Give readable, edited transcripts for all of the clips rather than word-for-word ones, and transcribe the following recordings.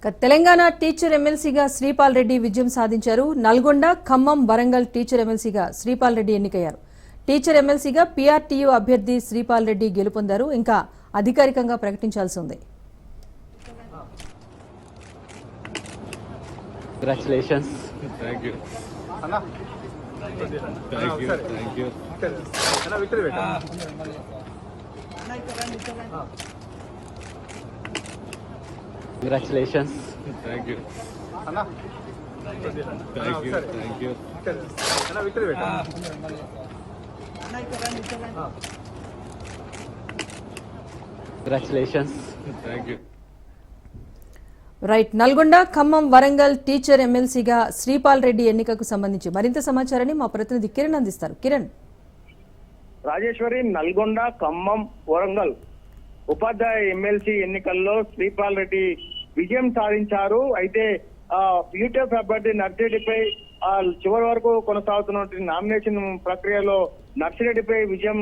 Telangana teacher ఎమ్మెల్సీగా శ్రీపాల్ రెడ్డి విజయం సాధించారు. నల్గొండ, ఖమ్మం, వరంగల్ టీచర్ ఎమ్మెల్సీగా శ్రీపాల్ రెడ్డి ఎన్నికయ్యారు. టీచర్ ఎమ్మెల్సీగా పీఆర్టీయూ అభ్యర్థి శ్రీపాల్ రెడ్డి గెలుపొందారు. ఇంకా అధికారికంగా ప్రకటించాల్సి ఉంది. Congratulations. Thank you. Anna. Thank you. Thank you. Anna, victory beta. Congratulations. Thank you. Anna. Thank you. Thank you. Anna, victory beta. Congratulations. Thank you. Right. Nalgonda, Khammam, Warangal teacher ఎమ్మెల్సీగా శ్రీపాల్ రెడ్డి ఎన్నికకు సంబంధించి మరింత సమాచారాన్ని మా ప్రతినిధి కిరణ్ అందిస్తారు. కిరణ్. రాజేశ్వరి, నల్గొండ, ఖమ్మం, వరంగల్ ఉపాధ్యాయ ఎమ్మెల్సీ ఎన్నికల్లో శ్రీపాల్ రెడ్డి విజయం సాధించారు. అయితే యూటీఎఫ్ అభ్యర్థి నర్సిరెడ్డిపై చివరి వరకు కొనసాగుతున్న నామినేషన్ ప్రక్రియలో నర్సిరెడ్డిపై విజయం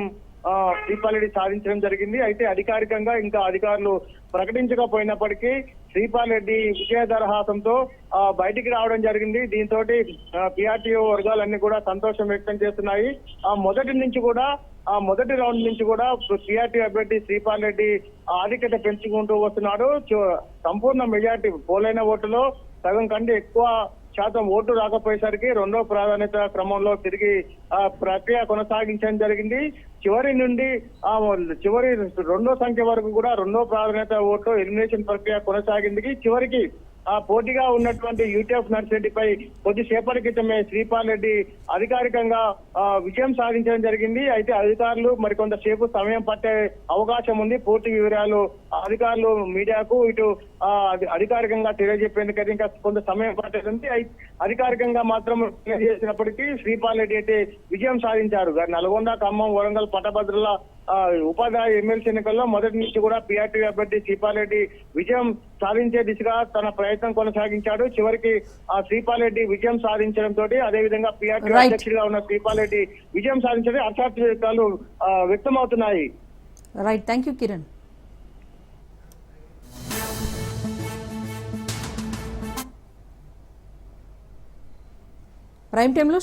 శ్రీపాల్ రెడ్డి సాధించడం జరిగింది. అయితే అధికారికంగా ఇంకా అధికారులు ప్రకటించకపోయినప్పటికీ శ్రీపాల్ రెడ్డి విజయ దరహాసంతో బయటికి రావడం జరిగింది. దీంతో పీఆర్టీఓ వర్గాలన్నీ కూడా సంతోషం వ్యక్తం చేస్తున్నాయి. మొదటి రౌండ్ నుంచి కూడా పీఆర్టీ అభ్యర్థి శ్రీపాల్ రెడ్డి ఆధిక్యత పెంచుకుంటూ వస్తున్నాడు. సంపూర్ణ మెజార్టీ పోలైన ఓటులో సగం కంటే ఎక్కువ శాతం ఓటు రాకపోయేసరికి రెండో ప్రాధాన్యత క్రమంలో తిరిగి ప్రక్రియ కొనసాగించడం జరిగింది. చివరి రెండో సంఖ్య వరకు కూడా రెండో ప్రాధాన్యత ఓటు ఎలిమినేషన్ ప్రక్రియ కొనసాగింది. చివరికి పోటీగా ఉన్నటువంటి యూటీఎఫ్ నర్సిరెడ్డిపై కొద్దిసేపటి క్రితమే శ్రీపాల్ రెడ్డి అధికారికంగా విజయం సాధించడం జరిగింది. అయితే అధికారులు మరికొంతసేపు సమయం పట్టే అవకాశం ఉంది. పూర్తి వివరాలు అధికారులు మీడియాకు ఇటు అధికారికంగా తెలియజెప్పేందుకైతే ఇంకా కొంత సమయం పట్టేది. అధికారికంగా మాత్రం తెలియజేసినప్పటికీ శ్రీపాల్ రెడ్డి అయితే విజయం సాధించారు. నల్గొండ, ఖమ్మం, వరంగల్ పట్టభద్రుల ఉపాధ్యాయ ఎమ్మెల్సీ ఎన్నికల్లో మొదటి నుంచి కూడా పీఆర్టీ అభ్యర్థి శ్రీపాల్ రెడ్డి విజయం సాధించే దిశగా తన ప్రయత్నం కొనసాగించాడు. చివరికి శ్రీపాల్ రెడ్డి విజయం సాధించడంతో అదేవిధంగా పీఆర్టీ అధ్యక్షుడిగా ఉన్న శ్రీపాల్ రెడ్డి విజయం సాధించడం హర్షాతిరేకాలు వ్యక్తమవుతున్నాయి. Right. Thank you Kiran. Prime టైంలో